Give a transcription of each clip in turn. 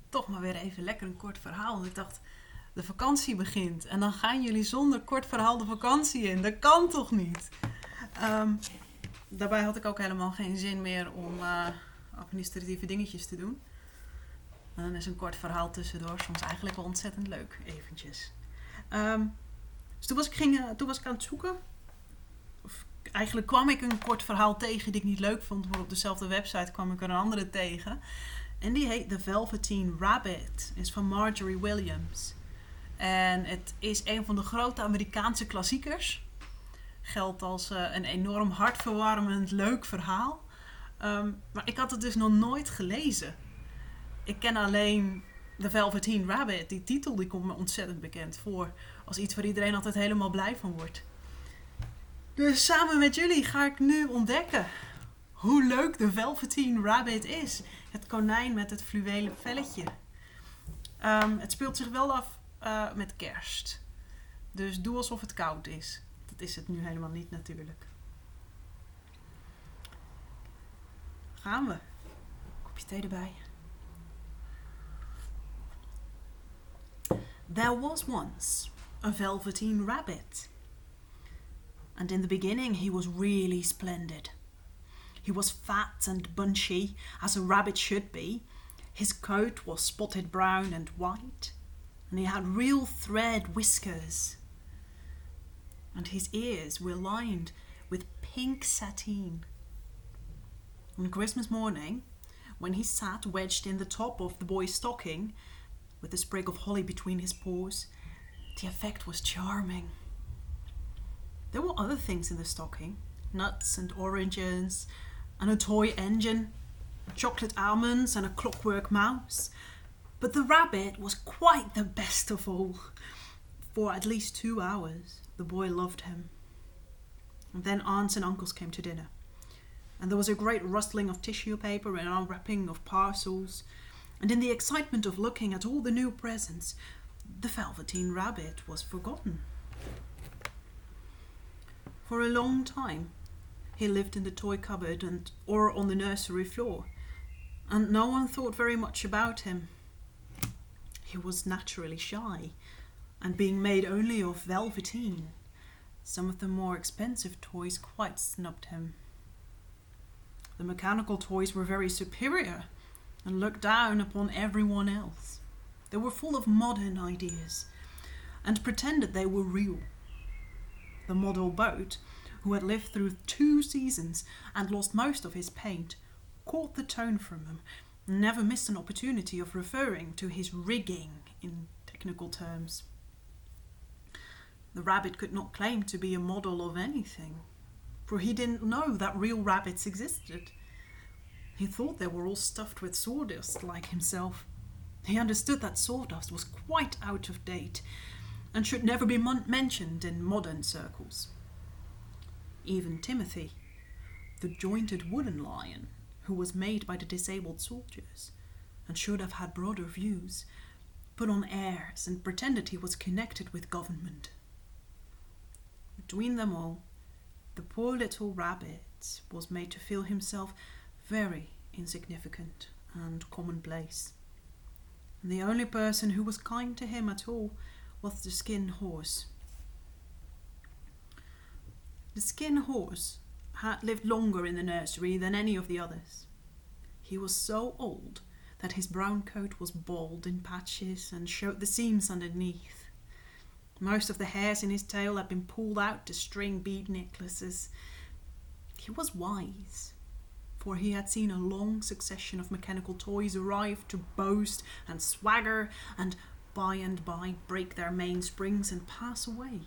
toch maar weer even lekker een kort verhaal. Want ik dacht, de vakantie begint. En dan gaan jullie zonder kort verhaal de vakantie in. Dat kan toch niet? Daarbij had ik ook helemaal geen zin meer om administratieve dingetjes te doen. En dan is een kort verhaal tussendoor soms eigenlijk wel ontzettend leuk, eventjes. Dus toen was ik aan het zoeken. Eigenlijk kwam ik een kort verhaal tegen die ik niet leuk vond. Maar op dezelfde website kwam ik er een andere tegen. En die heet The Velveteen Rabbit. Is van Margery Williams. En het is een van de grote Amerikaanse klassiekers. Geldt als een enorm hartverwarmend leuk verhaal. Maar ik had het dus nog nooit gelezen. Ik ken alleen The Velveteen Rabbit. Die titel die komt me ontzettend bekend voor. Als iets waar iedereen altijd helemaal blij van wordt. Dus samen met jullie ga ik nu ontdekken hoe leuk de Velveteen Rabbit is. Het konijn met het fluwelen velletje. Het speelt zich wel af met kerst. Dus doe alsof het koud is. Dat is het nu helemaal niet natuurlijk. Gaan we. Kopje thee erbij. There was once a Velveteen Rabbit. And in the beginning he was really splendid. He was fat and bunchy, as a rabbit should be. His coat was spotted brown and white, and he had real thread whiskers. And his ears were lined with pink sateen. On Christmas morning, when he sat wedged in the top of the boy's stocking, with a sprig of holly between his paws, the effect was charming. There were other things in the stocking, nuts and oranges, and a toy engine, chocolate almonds and a clockwork mouse. But the rabbit was quite the best of all. For at least 2 hours, the boy loved him. And then aunts and uncles came to dinner. And there was a great rustling of tissue paper and unwrapping of parcels. And in the excitement of looking at all the new presents, the Velveteen Rabbit was forgotten. For a long time, he lived in the toy cupboard or on the nursery floor, and no one thought very much about him. He was naturally shy, and being made only of velveteen, some of the more expensive toys quite snubbed him. The mechanical toys were very superior, and looked down upon everyone else. They were full of modern ideas, and pretended they were real. The model boat, who had lived through 2 seasons and lost most of his paint, caught the tone from him and never missed an opportunity of referring to his rigging in technical terms. The rabbit could not claim to be a model of anything, for he didn't know that real rabbits existed. He thought they were all stuffed with sawdust like himself. He understood that sawdust was quite out of date and should never be mentioned in modern circles. Even Timothy, the jointed wooden lion, who was made by the disabled soldiers and should have had broader views, put on airs and pretended he was connected with government. Between them all, the poor little rabbit was made to feel himself very insignificant and commonplace. And the only person who was kind to him at all was the skin horse. The skin horse had lived longer in the nursery than any of the others. He was so old that his brown coat was bald in patches and showed the seams underneath. Most of the hairs in his tail had been pulled out to string bead necklaces. He was wise, for he had seen a long succession of mechanical toys arrive to boast and swagger and by and by break their mainsprings and pass away.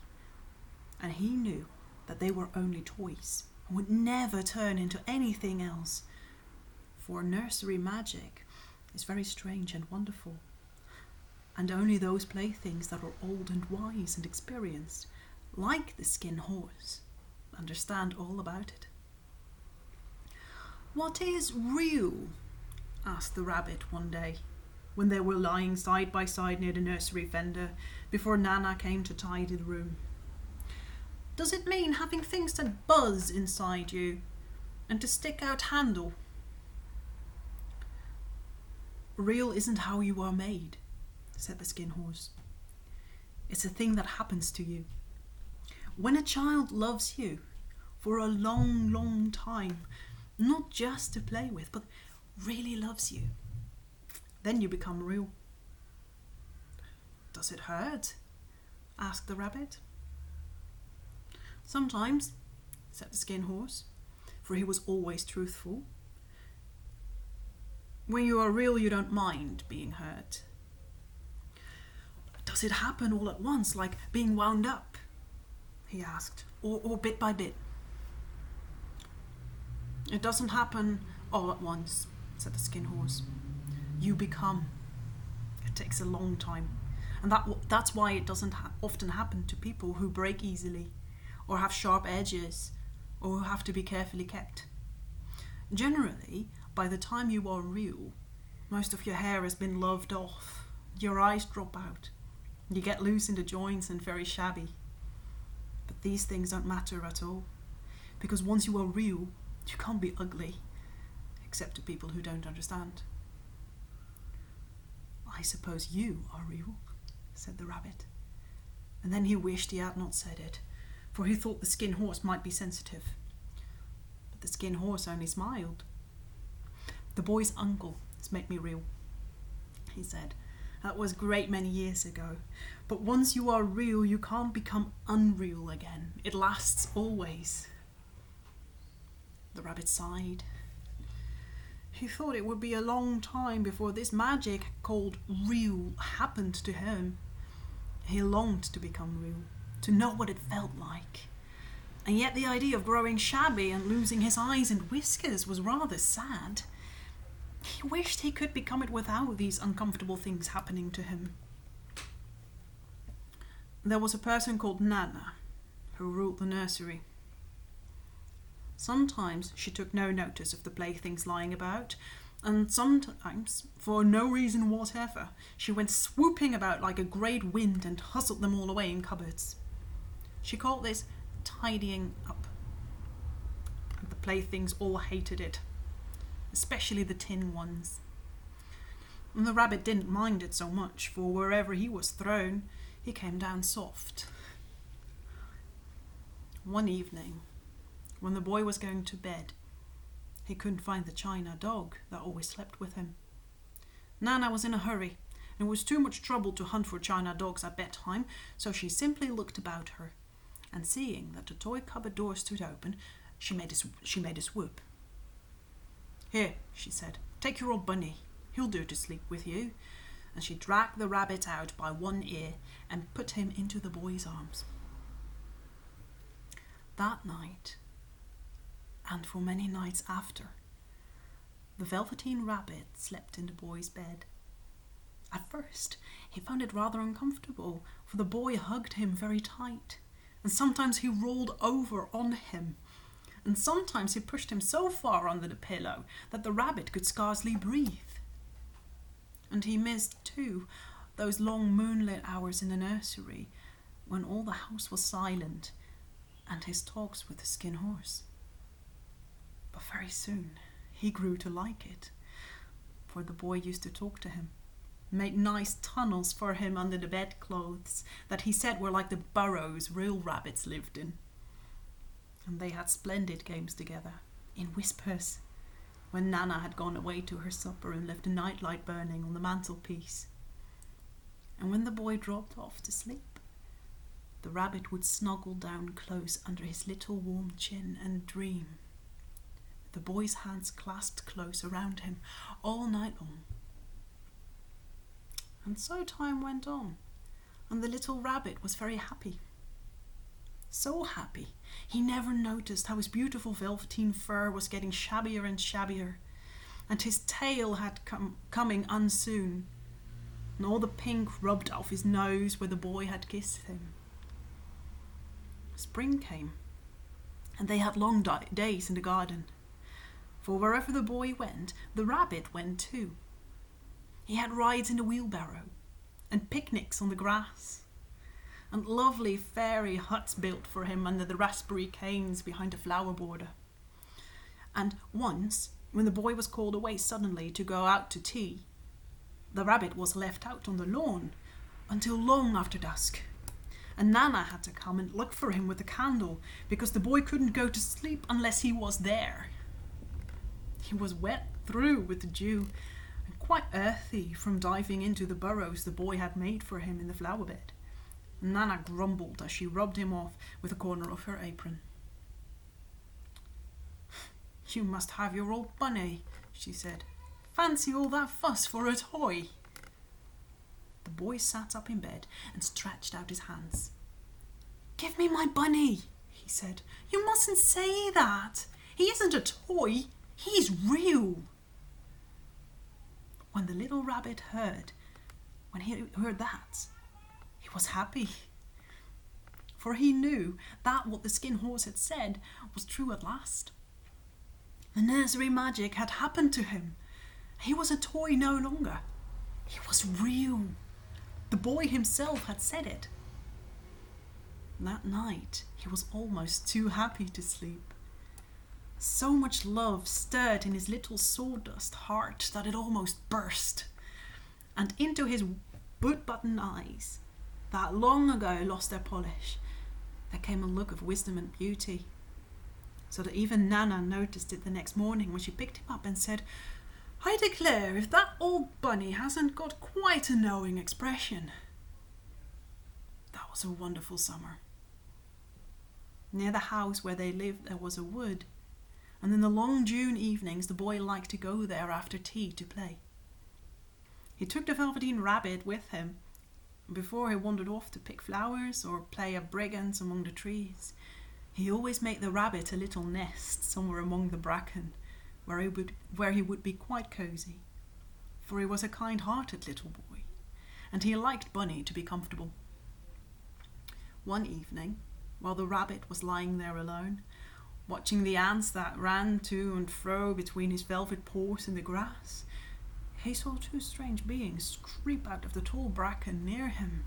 And he knew that they were only toys and would never turn into anything else. For nursery magic is very strange and wonderful, and only those playthings that are old and wise and experienced, like the skin horse, understand all about it. "What is real?" asked the rabbit one day, when they were lying side by side near the nursery fender before Nana came to tidy the room. "Does it mean having things that buzz inside you and to stick out handle?" Real isn't how you are made, said the Skin Horse. It's a thing that happens to you. When a child loves you for a long, long time, not just to play with, but really loves you, then you become real. Does it hurt? Asked the rabbit. Sometimes, said the Skin Horse, for he was always truthful. When you are real, you don't mind being hurt. Does it happen all at once, like being wound up? He asked, or bit by bit. It doesn't happen all at once, said the Skin Horse. You become. It takes a long time. And that's why it doesn't often happen to people who break easily, or have sharp edges, or who have to be carefully kept. Generally, by the time you are real, most of your hair has been loved off, your eyes drop out, you get loose in the joints and very shabby. But these things don't matter at all, because once you are real, you can't be ugly, except to people who don't understand. I suppose you are real, said the rabbit. And then he wished he had not said it, for he thought the Skin Horse might be sensitive. But the Skin Horse only smiled. The boy's uncle has made me real, he said. That was a great many years ago. But once you are real, you can't become unreal again. It lasts always. The rabbit sighed. He thought it would be a long time before this magic called real happened to him. He longed to become real, to know what it felt like. And yet the idea of growing shabby and losing his eyes and whiskers was rather sad. He wished he could become it without these uncomfortable things happening to him. There was a person called Nana who ruled the nursery. Sometimes she took no notice of the playthings lying about, and sometimes, for no reason whatever, she went swooping about like a great wind and hustled them all away in cupboards. She called this tidying up, and the playthings all hated it, especially the tin ones. And the rabbit didn't mind it so much, for wherever he was thrown, he came down soft. One evening, when the boy was going to bed, he couldn't find the china dog that always slept with him. Nana was in a hurry, and it was too much trouble to hunt for china dogs at bedtime, so she simply looked about her, and seeing that the toy cupboard door stood open, she made a swoop. Here, she said, take your old bunny. He'll do to sleep with you. And she dragged the rabbit out by one ear and put him into the boy's arms. That night, and for many nights after, the Velveteen Rabbit slept in the boy's bed. At first, he found it rather uncomfortable, for the boy hugged him very tight, and sometimes he rolled over on him, and sometimes he pushed him so far under the pillow that the rabbit could scarcely breathe. And he missed, too, those long moonlit hours in the nursery when all the house was silent, and his talks with the Skin Horse. But very soon he grew to like it, for the boy used to talk to him, made nice tunnels for him under the bedclothes that he said were like the burrows real rabbits lived in. And they had splendid games together, in whispers, when Nana had gone away to her supper and left a nightlight burning on the mantelpiece. And when the boy dropped off to sleep, the rabbit would snuggle down close under his little warm chin and dream, the boy's hands clasped close around him all night long. And so time went on, and the little rabbit was very happy. So happy, he never noticed how his beautiful velveteen fur was getting shabbier and shabbier, and his tail had coming unsoon, and all the pink rubbed off his nose where the boy had kissed him. Spring came, and they had long days in the garden, for wherever the boy went, the rabbit went too. He had rides in the wheelbarrow, and picnics on the grass, and lovely fairy huts built for him under the raspberry canes behind a flower border. And once, when the boy was called away suddenly to go out to tea, The rabbit was left out on the lawn until long after dusk, and Nana had to come and look for him with a candle because the boy couldn't go to sleep unless he was there. He was wet through with the dew and quite earthy from diving into the burrows the boy had made for him in the flower bed. Nana grumbled as she rubbed him off with a corner of her apron. "You must have your old bunny," she said. "Fancy all that fuss for a toy." The boy sat up in bed and stretched out his hands. "Give me my bunny," he said. "You mustn't say that. He isn't a toy. He's real." When the little rabbit heard that, he was happy. For he knew that what the skin horse had said was true at last. The nursery magic had happened to him. He was a toy no longer. He was real. The boy himself had said it. That night, he was almost too happy to sleep. So much love stirred in his little sawdust heart that it almost burst. And into his wood-button eyes, that long ago lost their polish, there came a look of wisdom and beauty. So that even Nana noticed it the next morning when she picked him up and said, "I declare if that old bunny hasn't got quite a knowing expression." That was a wonderful summer. Near the house where they lived there was a wood, and in the long June evenings the boy liked to go there after tea to play. He took the Velveteen Rabbit with him. Before he wandered off to pick flowers or play at brigands among the trees, he always made the rabbit a little nest somewhere among the bracken, where he would be quite cosy. For he was a kind-hearted little boy, and he liked Bunny to be comfortable. One evening, while the rabbit was lying there alone, watching the ants that ran to and fro between his velvet paws in the grass, he saw two strange beings creep out of the tall bracken near him.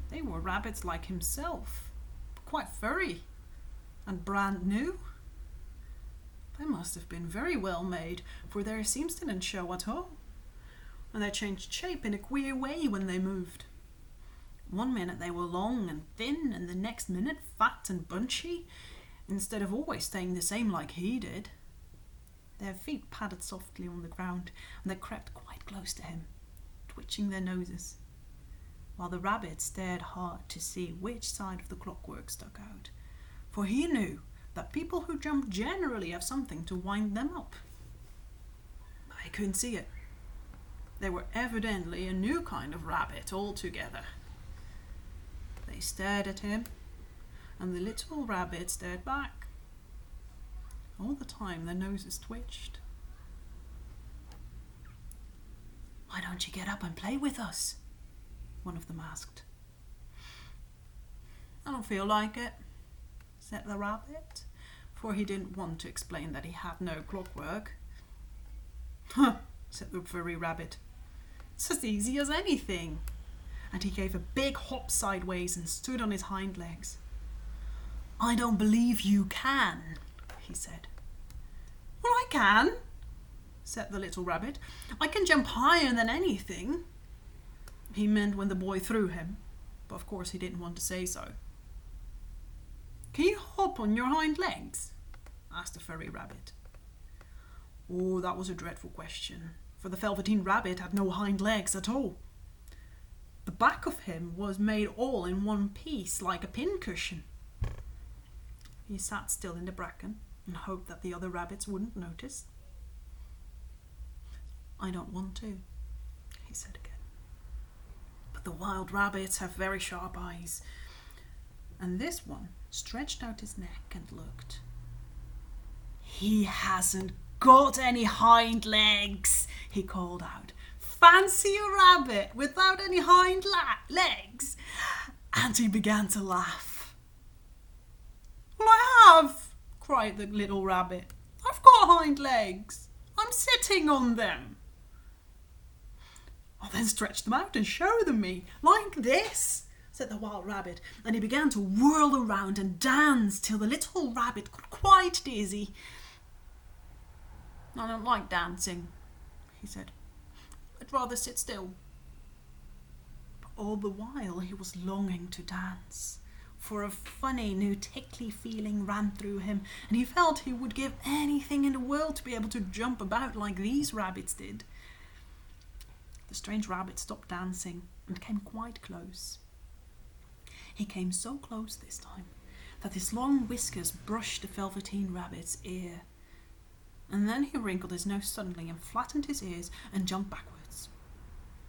They were rabbits like himself, quite furry and brand new. They must have been very well made, for their seams didn't show at all, and they changed shape in a queer way when they moved. One minute they were long and thin, and the next minute fat and bunchy, instead of always staying the same like he did. Their feet padded softly on the ground, and they crept quite close to him, twitching their noses, while the rabbit stared hard to see which side of the clockwork stuck out, for he knew that people who jump generally have something to wind them up. But he couldn't see it. They were evidently a new kind of rabbit altogether. They stared at him, and the little rabbit stared back. All the time their noses twitched. "Why don't you get up and play with us?" one of them asked. "I don't feel like it," said the rabbit, for he didn't want to explain that he had no clockwork. "Huh," said the furry rabbit. "It's as easy as anything." And he gave a big hop sideways and stood on his hind legs. "I don't believe you can," he said. "Well, I can," said the little rabbit. "I can jump higher than anything." He meant when the boy threw him, but of course he didn't want to say so. "Can you hop on your hind legs?" asked the furry rabbit. Oh, that was a dreadful question, for the Velveteen Rabbit had no hind legs at all. The back of him was made all in one piece, like a pincushion. He sat still in the bracken and hoped that the other rabbits wouldn't notice. "I don't want to," he said again. But the wild rabbits have very sharp eyes, and this one stretched out his neck and looked. "He hasn't got any hind legs," he called out. "Fancy a rabbit without any hind legs!" And he began to laugh. "Well, I have," cried the little rabbit. "I've got hind legs. I'm sitting on them." "Well, then stretch them out and show them me, like this," said the wild rabbit, and he began to whirl around and dance till the little rabbit got quite dizzy. "I don't like dancing," he said. I'd rather sit still. But all the while he was longing to dance, for a funny, new tickly feeling ran through him, and he felt he would give anything in the world to be able to jump about like these rabbits did. The strange rabbit stopped dancing and came quite close. He came so close this time that his long whiskers brushed the Velveteen Rabbit's ear. And then he wrinkled his nose suddenly and flattened his ears and jumped backwards.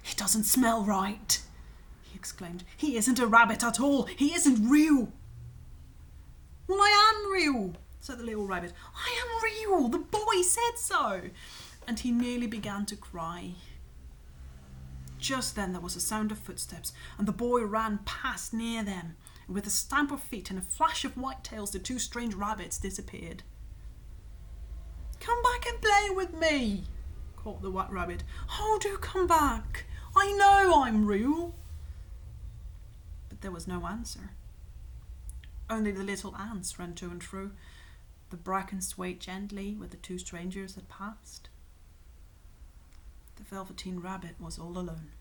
"He doesn't smell right," he exclaimed. "He isn't a rabbit at all. He isn't real." "Well, I am real," said the little rabbit. "I am real. The boy said so." And he nearly began to cry. Just then there was a sound of footsteps, and the boy ran past near them. And with a stamp of feet and a flash of white tails, the two strange rabbits disappeared. "Come back and play with me," called the white rabbit. "Oh, do come back. I know I'm real." But there was no answer. Only the little ants ran to and fro. The bracken swayed gently where the two strangers had passed. The Velveteen Rabbit was all alone.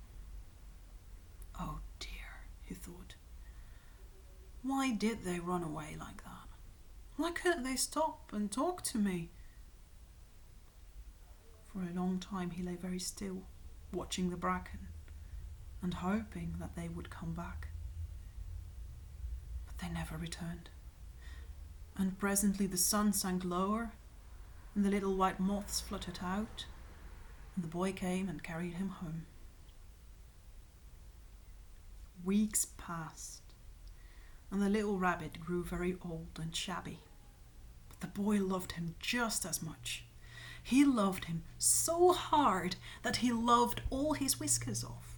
"Oh dear," he thought. "Why did they run away like that? Why couldn't they stop and talk to me?" For a long time he lay very still, watching the bracken and hoping that they would come back. But they never returned. And presently the sun sank lower and the little white moths fluttered out, and the boy came and carried him home. Weeks passed, and the little rabbit grew very old and shabby. But the boy loved him just as much. He loved him so hard that he loved all his whiskers off,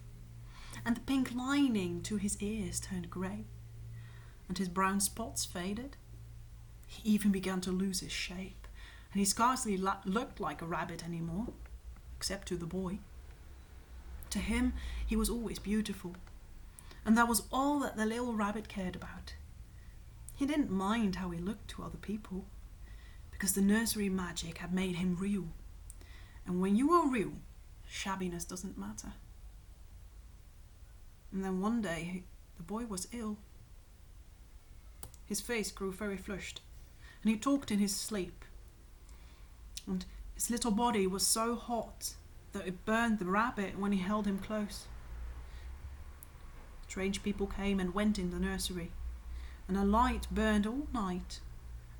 and the pink lining to his ears turned grey, and his brown spots faded. He even began to lose his shape, and he scarcely looked like a rabbit anymore, except to the boy. To him, he was always beautiful, and that was all that the little rabbit cared about. He didn't mind how he looked to other people, because the nursery magic had made him real. And when you are real, shabbiness doesn't matter. And then one day, the boy was ill. His face grew very flushed, and he talked in his sleep. And his little body was so hot that it burned the rabbit when he held him close. Strange people came and went in the nursery, and a light burned all night,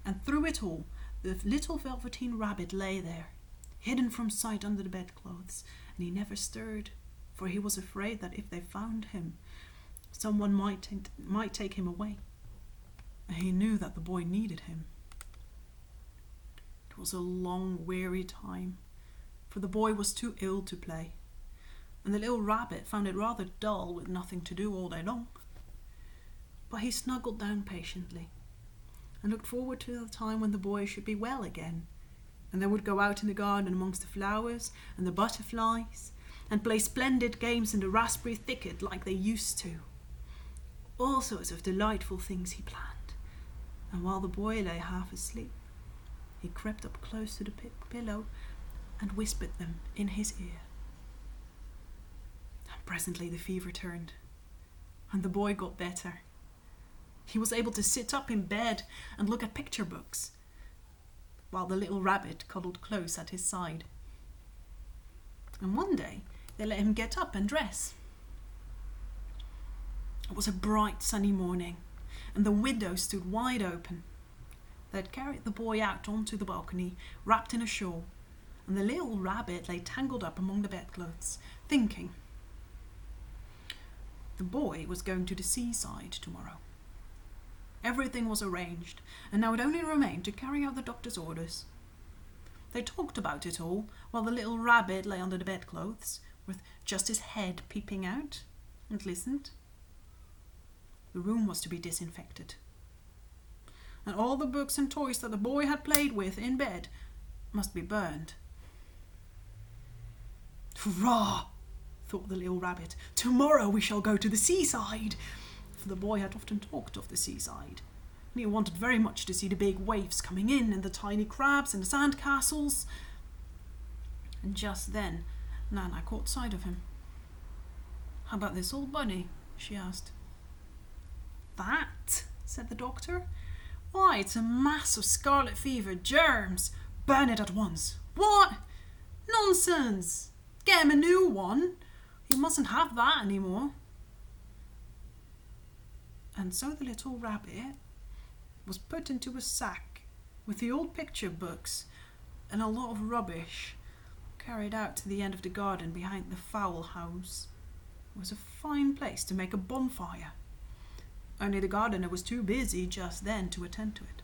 and through it all the little Velveteen Rabbit lay there, hidden from sight under the bedclothes, and he never stirred, for he was afraid that if they found him, someone might take him away, and he knew that the boy needed him. It was a long, weary time, for the boy was too ill to play, and the little rabbit found it rather dull with nothing to do all day long. But he snuggled down patiently and looked forward to the time when the boy should be well again, and they would go out in the garden amongst the flowers and the butterflies and play splendid games in the raspberry thicket like they used to. All sorts of delightful things he planned, and while the boy lay half asleep, he crept up close to the pillow and whispered them in his ear. And presently the fever turned, and the boy got better. He was able to sit up in bed and look at picture books, while the little rabbit cuddled close at his side. And one day they let him get up and dress. It was a bright sunny morning, and the window stood wide open. They had carried the boy out onto the balcony, wrapped in a shawl, and the little rabbit lay tangled up among the bedclothes, thinking. The boy was going to the seaside tomorrow. Everything was arranged, and now it only remained to carry out the doctor's orders. They talked about it all, while the little rabbit lay under the bedclothes, with just his head peeping out, and listened. The room was to be disinfected, and all the books and toys that the boy had played with in bed must be burned. "Hurrah!" thought the little rabbit. "Tomorrow we shall go to the seaside." For the boy had often talked of the seaside, and he wanted very much to see the big waves coming in and the tiny crabs and the sand castles. And just then Nana caught sight of him. "How about this old bunny?" she asked. "That?" said the doctor. "Why, it's a mass of scarlet fever germs. Burn it at once." "What? Nonsense! Get him a new one. He mustn't have that anymore." And so the little rabbit was put into a sack with the old picture books and a lot of rubbish, carried out to the end of the garden behind the fowl house. It was a fine place to make a bonfire, only the gardener was too busy just then to attend to it.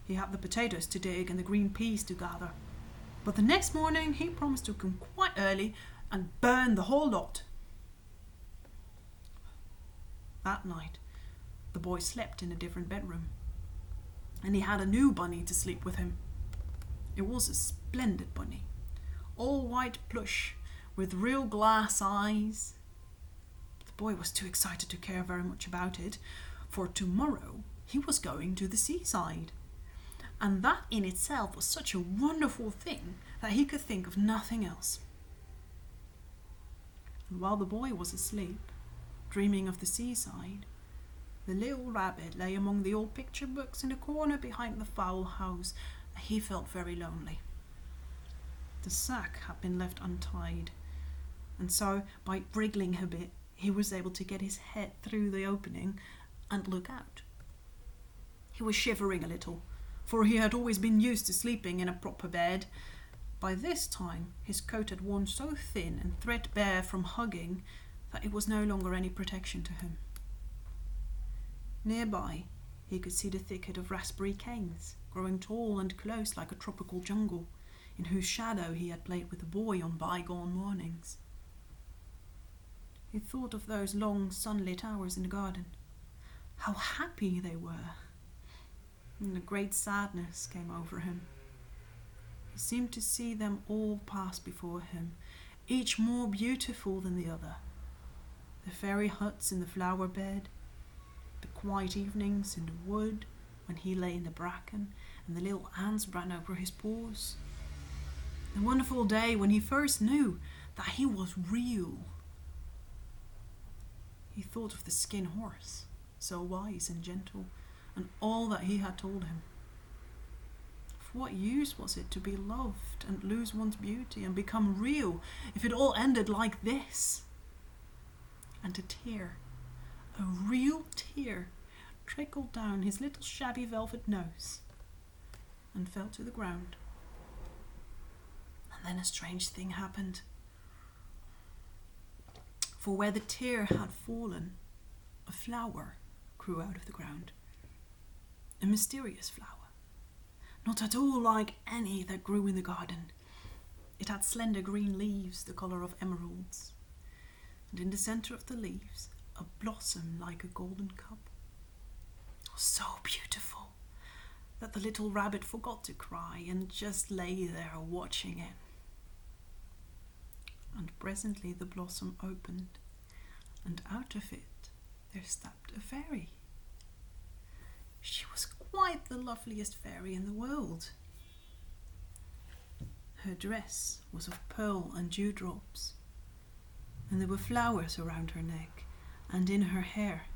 He had the potatoes to dig and the green peas to gather, but the next morning he promised to come quite early and burn the whole lot. That night the boy slept in a different bedroom, and he had a new bunny to sleep with him. It was a splendid bunny, all white plush with real glass eyes. The boy was too excited to care very much about it, for tomorrow he was going to the seaside, and that in itself was such a wonderful thing that he could think of nothing else. And while the boy was asleep, dreaming of the seaside, the little rabbit lay among the old picture books in a corner behind the fowl house. He felt very lonely. The sack had been left untied, and so by wriggling a bit he was able to get his head through the opening and look out. He was shivering a little, for he had always been used to sleeping in a proper bed. By this time his coat had worn so thin and threadbare from hugging that it was no longer any protection to him. Nearby he could see the thicket of raspberry canes, growing tall and close like a tropical jungle, in whose shadow he had played with the boy on bygone mornings. He thought of those long sunlit hours in the garden. How happy they were! And a great sadness came over him. He seemed to see them all pass before him, each more beautiful than the other. The fairy huts in the flower bed, the quiet evenings in the wood when he lay in the bracken and the little ants ran over his paws. The wonderful day when he first knew that he was real. He thought of the skin horse, so wise and gentle, and all that he had told him. Of what use was it to be loved and lose one's beauty and become real if it all ended like this? And a tear, a real tear, trickled down his little shabby velvet nose and fell to the ground. And then a strange thing happened. For where the tear had fallen, a flower grew out of the ground. A mysterious flower, not at all like any that grew in the garden. It had slender green leaves the colour of emeralds, and in the centre of the leaves a blossom like a golden cup. It was so beautiful that the little rabbit forgot to cry and just lay there watching it. And presently the blossom opened, and out of it there stepped a fairy. She was quite the loveliest fairy in the world. Her dress was of pearl and dewdrops, and there were flowers around her neck and in her hair,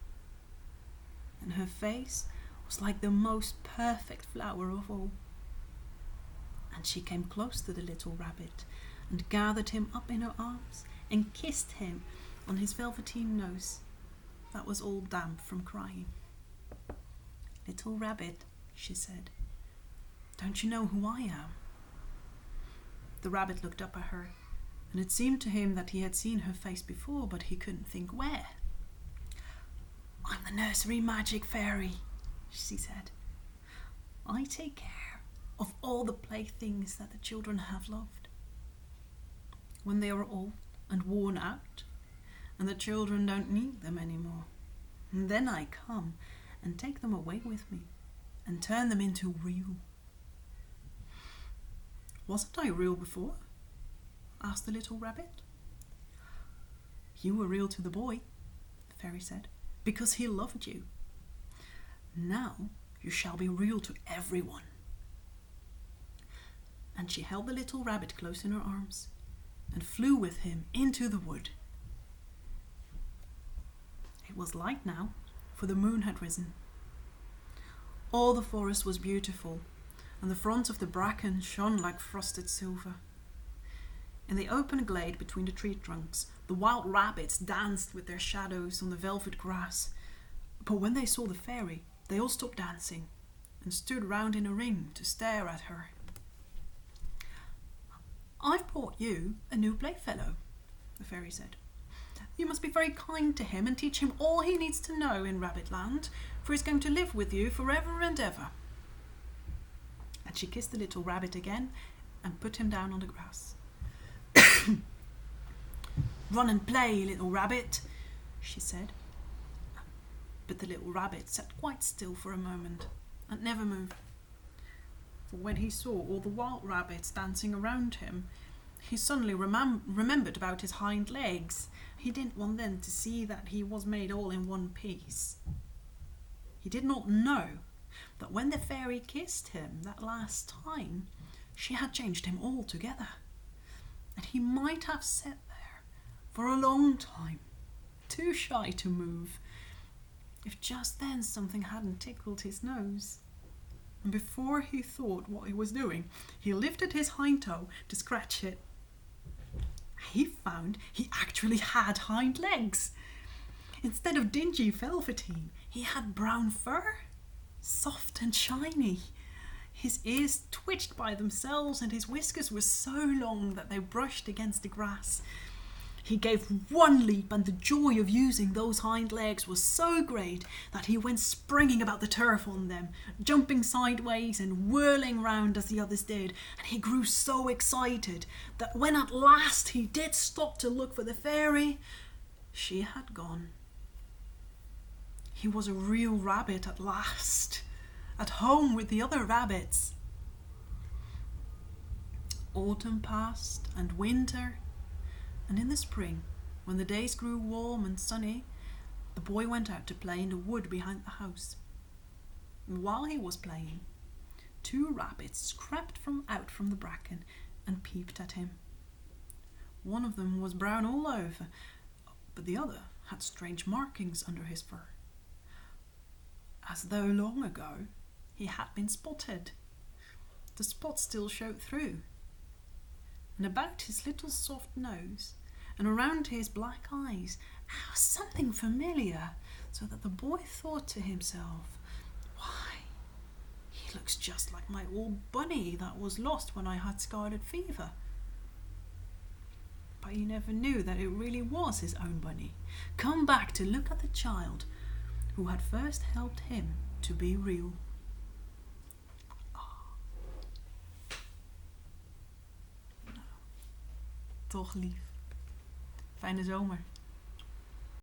and her face was like the most perfect flower of all. And she came close to the little rabbit and gathered him up in her arms and kissed him on his velveteen nose that was all damp from crying. "Little rabbit," she said, "don't you know who I am?" The rabbit looked up at her, and it seemed to him that he had seen her face before, but he couldn't think where. "I'm the nursery magic fairy," she said. "I take care of all the playthings that the children have loved. When they are old and worn out, and the children don't need them anymore, and then I come and take them away with me and turn them into real." "Wasn't I real before?" asked the little rabbit. "You were real to the boy," the fairy said, "because he loved you. Now you shall be real to everyone." And she held the little rabbit close in her arms and flew with him into the wood. It was light now, for the moon had risen. All the forest was beautiful, and the front of the bracken shone like frosted silver. In the open glade between the tree trunks, the wild rabbits danced with their shadows on the velvet grass. But when they saw the fairy, they all stopped dancing and stood round in a ring to stare at her. "I've brought you a new playfellow," the fairy said. "You must be very kind to him and teach him all he needs to know in Rabbitland, for he's going to live with you forever and ever." And she kissed the little rabbit again and put him down on the grass. "Run and play, little rabbit," she said. But the little rabbit sat quite still for a moment and never moved. For when he saw all the wild rabbits dancing around him, he suddenly remembered about his hind legs. He didn't want them to see that he was made all in one piece. He did not know that when the fairy kissed him that last time, she had changed him altogether. And he might have sat there for a long time, too shy to move, if just then something hadn't tickled his nose. And before he thought what he was doing, he lifted his hind toe to scratch it. He found he actually had hind legs. Instead of dingy velveteen, he had brown fur, soft and shiny. His ears twitched by themselves and his whiskers were so long that they brushed against the grass. He gave one leap, and the joy of using those hind legs was so great that he went springing about the turf on them, jumping sideways and whirling round as the others did. And he grew so excited that when at last he did stop to look for the fairy, she had gone. He was a real rabbit at last, at home with the other rabbits. Autumn passed, and winter, and in the spring, when the days grew warm and sunny, the boy went out to play in the wood behind the house. And while he was playing, two rabbits crept out from the bracken and peeped at him. One of them was brown all over, but the other had strange markings under his fur, as though long ago he had been spotted. The spots still showed through, and about his little soft nose and around his black eyes was something familiar, so that the boy thought to himself, "Why, he looks just like my old bunny that was lost when I had scarlet fever." But he never knew that it really was his own bunny, come back to look at the child who had first helped him to be real. Toch lief. Fijne zomer.